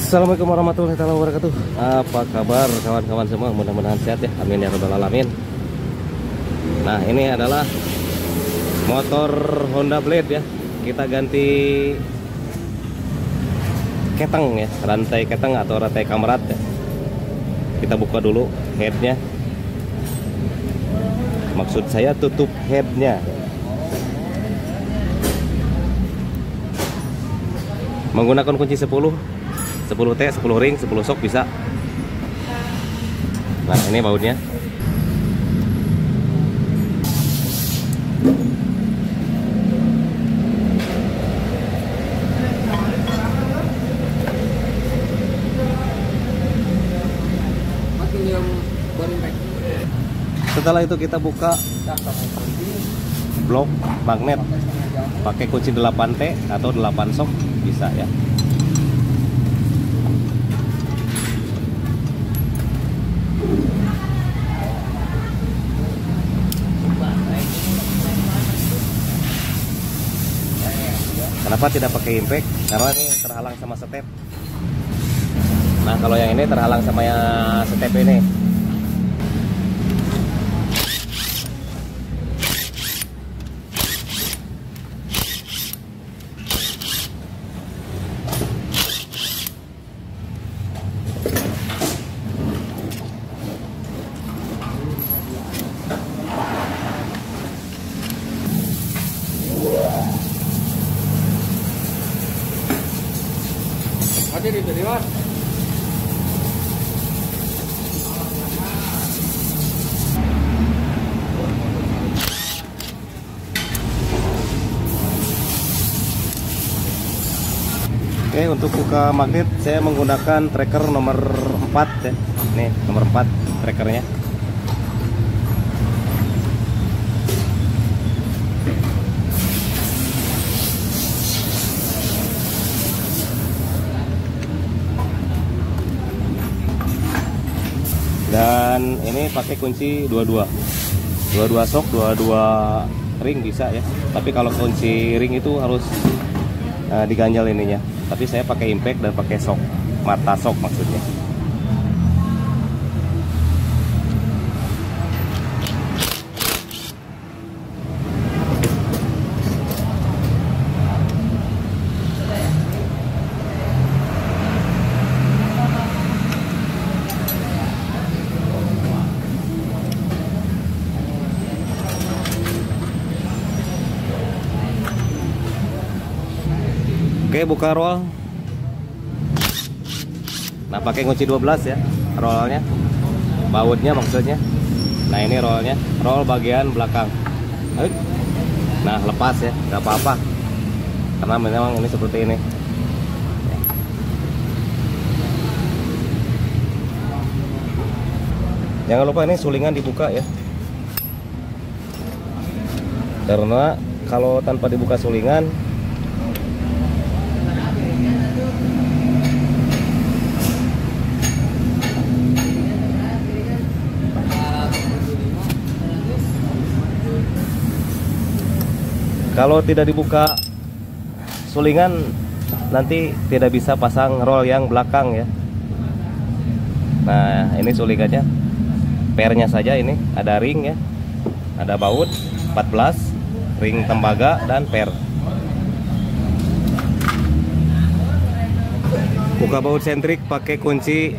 Assalamualaikum warahmatullahi wabarakatuh. Apa kabar kawan-kawan semua? Mudah-mudahan sehat ya. Amin ya rabbal alamin. Nah, ini adalah motor Honda Blade ya. Kita ganti keteng ya, rantai keteng atau rantai kamrat ya. Kita buka dulu headnya. Maksud saya tutup headnya. Menggunakan kunci 10T, 10 ring, 10 sok bisa. Nah, ini bautnya. Setelah itu kita buka blok magnet pakai kunci 8T atau 8 sok bisa ya. Kenapa tidak pakai impact? Karena ini terhalang sama step. Nah, kalau yang ini terhalang sama yang step ini. Oke, untuk buka magnet saya menggunakan tracker nomor 4 ya. Nih, nomor 4 trackernya. Dan ini pakai kunci 22 sok, 22 ring bisa ya. Tapi kalau kunci ring itu harus diganjal ininya. Tapi saya pakai impact dan pakai sok, mata sok maksudnya. Oke, buka roll. Nah, pakai kunci 12 ya rollnya, bautnya maksudnya. Nah, ini rollnya, roll bagian belakang. Nah, lepas ya, nggak apa-apa karena memang ini seperti ini. Jangan lupa ini sulingan dibuka ya, karena kalau tanpa dibuka sulingan kalau tidak dibuka sulingan nanti tidak bisa pasang roll yang belakang ya. Nah, ini sulingannya, pernya saja ini ada ring ya, ada baut 14, ring tembaga dan per. Buka baut sentrik pakai kunci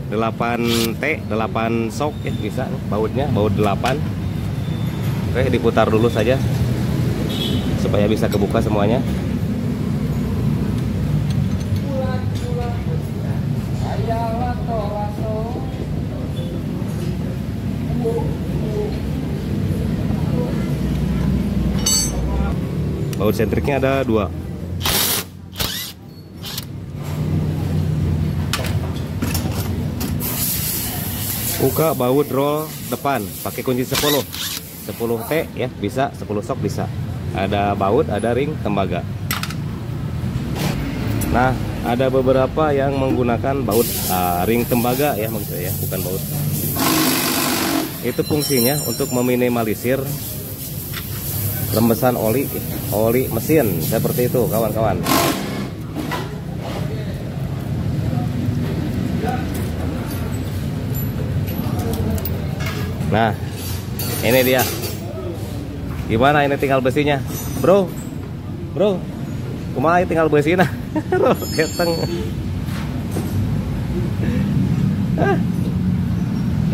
8T, 8 sok ya bisa bautnya, baut 8. Oke, diputar dulu saja supaya bisa kebuka semuanya. Baut sentriknya ada 2. Buka baut roll depan pakai kunci 10T ya bisa, 10 sok bisa. Ada baut, ada ring tembaga. Nah, ada beberapa yang menggunakan baut ring tembaga ya maksudnya ya, bukan baut. Itu fungsinya untuk meminimalisir rembesan oli mesin seperti itu kawan-kawan. Nah, ini dia. Gimana ini tinggal besinya, bro? Bro, kumaha tinggal besinya? Roll keteng.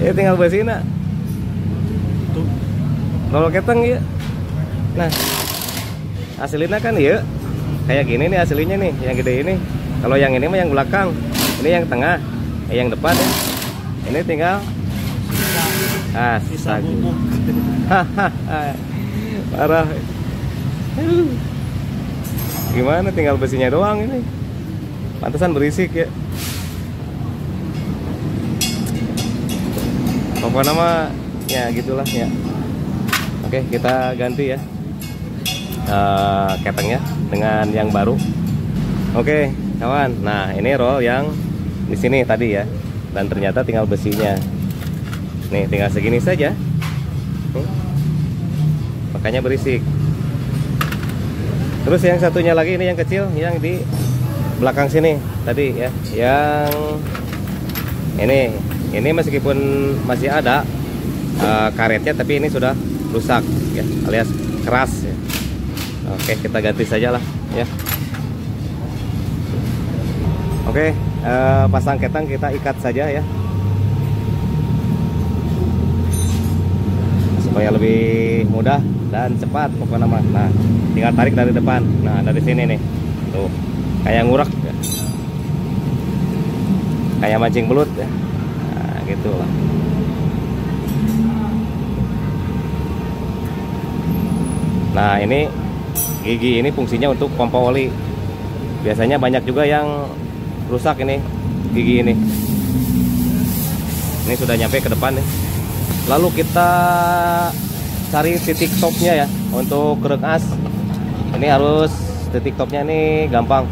Ini tinggal besinya. Tuh. Roll keteng ya. Nah, aslinya kan ya kayak gini nih aslinya nih, yang gede ini. Kalau yang ini mah yang belakang, ini yang tengah, yang depan ya. Ini tinggal sisa bubuk. Parah. Gimana tinggal besinya doang ini. Pantesan berisik ya. Pokoknya mah ya gitulah ya. Oke, kita ganti ya ketengnya dengan yang baru. Oke, kawan. Nah, ini roll yang di sini tadi ya. Dan ternyata tinggal besinya. Nih, tinggal segini saja. Makanya berisik. Terus yang satunya lagi ini yang kecil, yang di belakang sini tadi ya. Yang ini meskipun masih ada karetnya, tapi ini sudah rusak ya, alias keras ya. Oke, kita ganti saja lah ya. Oke, pasang ketang kita ikat saja ya, supaya lebih mudah dan cepat pokoknya mah. Nah, tinggal tarik dari depan. Nah, dari sini nih, tuh kayak ngurak ya, kayak mancing belut ya. Nah, gitulah. Nah, ini gigi ini fungsinya untuk pompa oli. Biasanya banyak juga yang rusak ini gigi ini. Ini sudah nyampe ke depan nih. Lalu kita cari titik topnya ya untuk kerek as. Ini harus titik topnya ini gampang.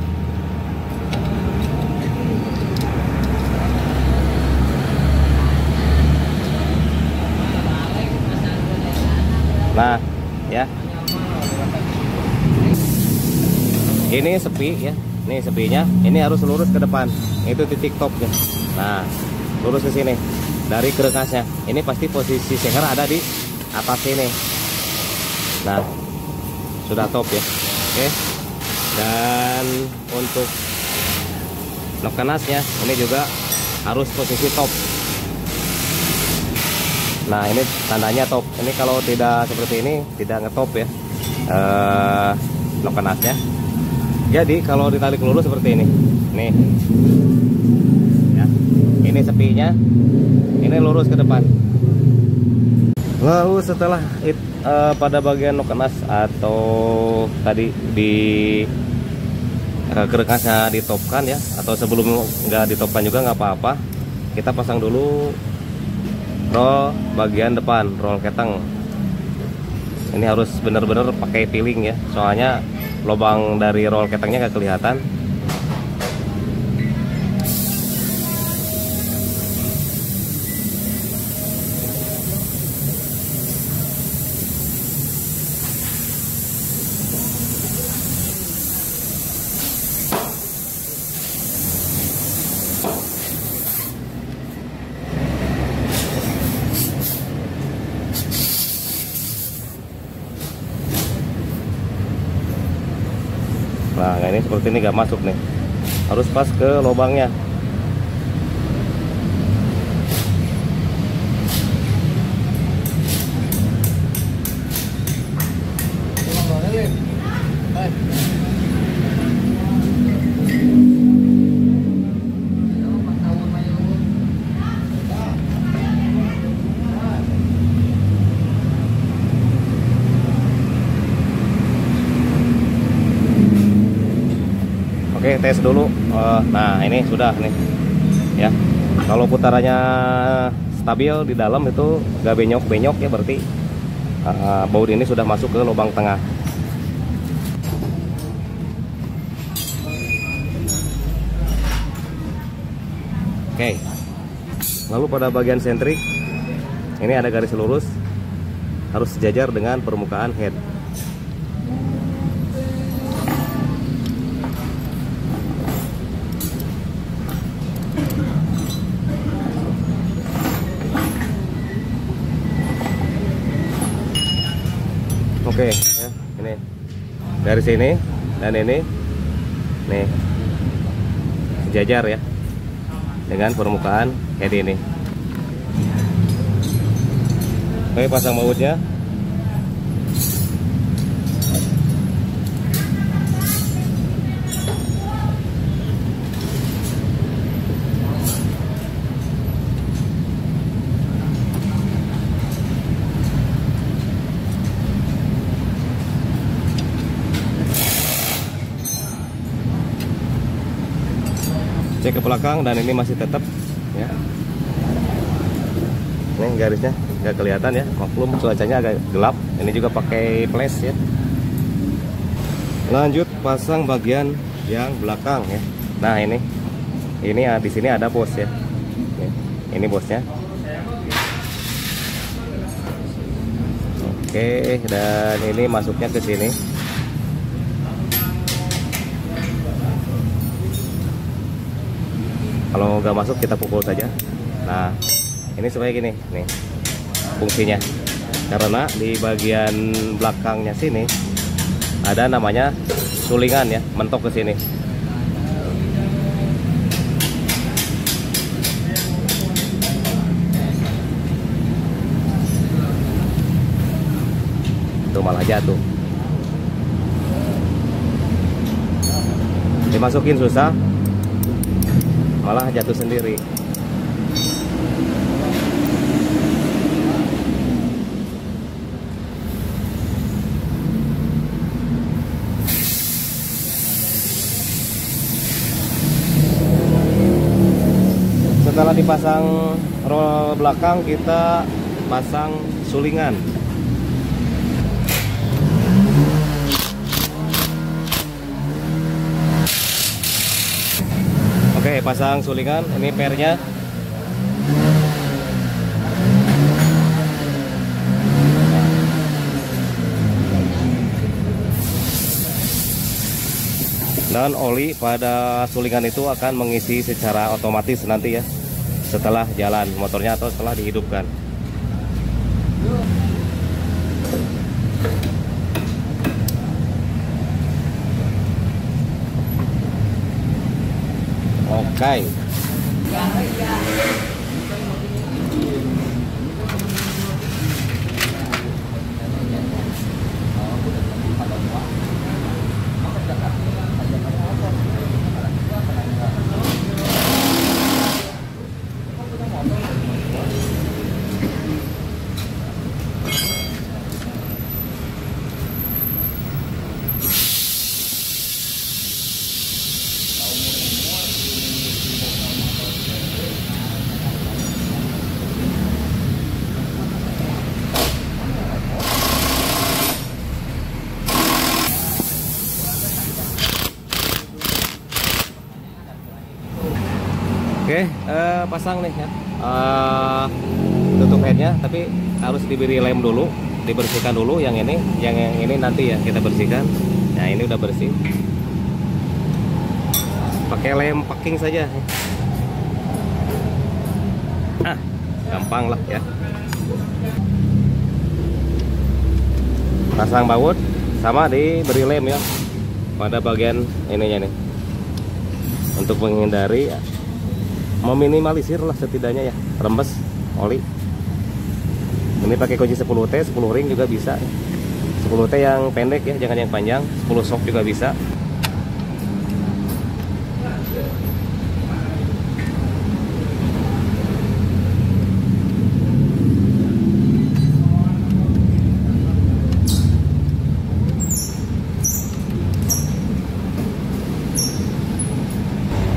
Nah, ya. Ini sepi ya. Nih sepinya, ini harus lurus ke depan. Itu titik topnya. Nah, lurus ke sini. Dari kerekasnya. Ini pasti posisi seher ada di atas ini. Nah, sudah top ya. Oke. Dan untuk nok kanasnya, ini juga harus posisi top. Nah, ini tandanya top. Ini kalau tidak seperti ini, tidak ngetop ya. Nok kanasnya. Jadi kalau ditarik lurus seperti ini, nih, ya, ini sepinya, ini lurus ke depan. Lalu setelah pada bagian nokenas atau tadi di kerekasnya ditopkan ya, atau sebelum nggak ditopkan juga nggak apa-apa, kita pasang dulu roll bagian depan, roll keteng. Ini harus benar-benar pakai piling ya, soalnya lubang dari roll ketengnya nggak kelihatan. Nah, ini seperti ini nggak masuk nih, harus pas ke lubangnya. Oke, tes dulu. Nah, ini sudah nih ya. Kalau putarannya stabil di dalam itu gak benyok-benyok ya, berarti baut ini sudah masuk ke lubang tengah. Oke. Lalu pada bagian sentrik ini ada garis lurus, harus sejajar dengan permukaan head. Oke ya, ini dari sini dan ini nih sejajar ya dengan permukaan head ini. Oke, pasang bautnya. Cek ke belakang dan ini masih tetap ya. Ini garisnya nggak kelihatan ya, maklum cuacanya agak gelap. Ini juga pakai flash ya. Lanjut pasang bagian yang belakang ya. Nah ini ya, di sini ada bos ya. Ini bosnya. Oke, dan ini masuknya ke sini. Kalau nggak masuk kita pukul saja. Nah ini supaya gini nih fungsinya, karena di bagian belakangnya sini ada namanya sulingan ya, mentok ke sini. Tuh malah jatuh, dimasukin susah, malah jatuh sendiri. Setelah dipasang roll belakang, kita pasang sulingan. Oke, pasang sulingan. Ini pernya. Dan oli pada sulingan itu akan mengisi secara otomatis nanti ya, setelah jalan motornya atau setelah dihidupkan. Oke. Oke, pasang nih ya, tutup headnya, tapi harus diberi lem dulu, dibersihkan dulu. Yang ini nanti ya kita bersihkan. Nah ini udah bersih, pakai lem packing saja. Gampang lah ya. Pasang baut sama diberi lem ya pada bagian ininya nih, untuk menghindari, meminimalisir lah setidaknya ya rembes oli. Ini pakai kunci 10T, 10 ring juga bisa. 10T yang pendek ya, jangan yang panjang. 10 sok juga bisa.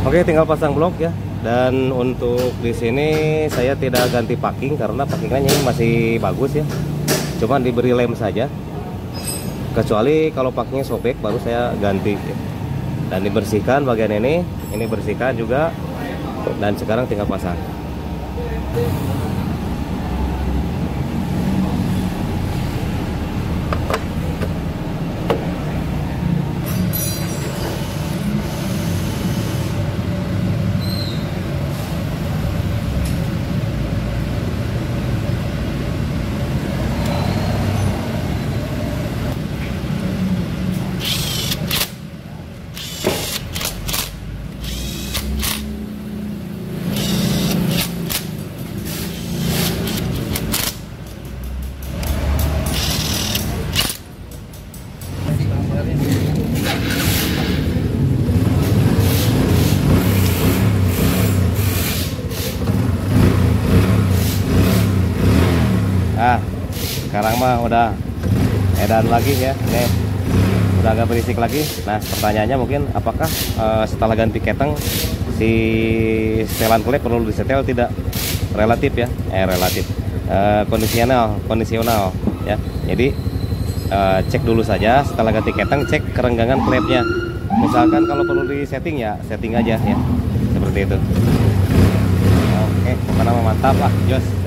Oke, tinggal pasang blok ya. Dan untuk di sini saya tidak ganti packing karena packingannya ini masih bagus ya. Cuman diberi lem saja. Kecuali kalau packingnya sobek baru saya ganti ya. Dan dibersihkan bagian ini bersihkan juga. Dan sekarang tinggal pasang. sekarang mah udah edan lagi ya, nih udah agak berisik lagi. Nah pertanyaannya mungkin apakah setelah ganti keteng si setelan klep perlu disetel tidak? Relatif ya, relatif, kondisional ya. Jadi cek dulu saja setelah ganti keteng, cek kerenggangan klepnya. Misalkan kalau perlu di setting ya setting aja ya, seperti itu. Oke, pokoknya mantap lah, jos.